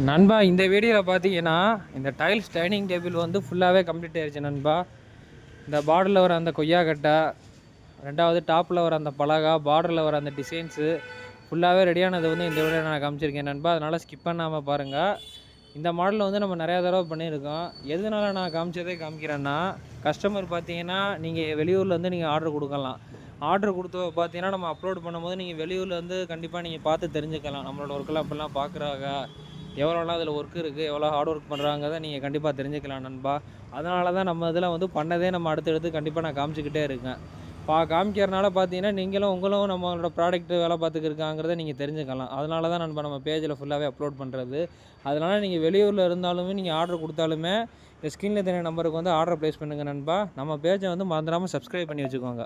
நண்பா இந்த வீடியோவில் பார்த்தீங்கன்னா இந்த டைல்ஸ் டைனிங் டேபிள் வந்து ஃபுல்லாகவே கம்ப்ளீட் ஆயிடுச்சு நண்பா. இந்த பார்டரில் வர அந்த கொய்யாக்கட்டை, ரெண்டாவது டாப்பில் வர அந்த பலகா, பார்டரில் வர அந்த டிசைன்ஸு ஃபுல்லாகவே ரெடியானது வந்து இந்த வீடியோ நான் காமிச்சிருக்கேன் நண்பா. அதனால் ஸ்கிப் பண்ணாமல் பாருங்கள். இந்த மாடலில் வந்து நம்ம நிறையா தடவை பண்ணியிருக்கோம். எதனால நான் காமிச்சதே காமிக்கிறேன்னா, கஸ்டமர் பார்த்தீங்கன்னா நீங்கள் வெளியூர்லேருந்து நீங்கள் ஆர்டர் கொடுக்கலாம். ஆர்டர் கொடுத்து பார்த்தீங்கன்னா நம்ம அப்லோட் பண்ணும்போது நீங்கள் வெளியூர்லேருந்து கண்டிப்பாக நீங்கள் பார்த்து தெரிஞ்சுக்கலாம். நம்மளோட ஒர்க்கெல்லாம் அப்படிலாம் பார்க்குறாங்க, எவ்வளோலாம் அதில் ஒர்க் இருக்குது, எவ்வளோ ஹார்ட் ஒர்க் பண்ணுறாங்கிறத நீங்கள் கண்டிப்பாக தெரிஞ்சுக்கலாம் நண்பா. அதனால தான் நம்ம இதில் வந்து பண்ணதே நம்ம அடுத்தடுத்து கண்டிப்பாக நான் காமிச்சிக்கிட்டே இருக்கேன். காமிக்கிறனால பார்த்தீங்கன்னா நீங்களும் உங்களும் நம்மளோட ப்ராடக்ட்டு வேலை பார்த்துக்கிருக்காங்கிறத நீங்கள் தெரிஞ்சுக்கலாம். அதனால தான் நம்ம பேஜில் ஃபுல்லாகவே அப்லோட் பண்ணுறது. அதனால் நீங்கள் வெளியூரில் இருந்தாலுமே நீங்கள் ஆர்டர் கொடுத்தாலுமே இந்த ஸ்க்ரீனில் தெரிய நம்பருக்கு வந்து ஆர்டர் ப்ளேஸ் பண்ணுங்கள் நண்பா. நம்ம பேஜை வந்து மறந்துடாமல் சப்ஸ்கிரைப் பண்ணி வச்சுக்கோங்க.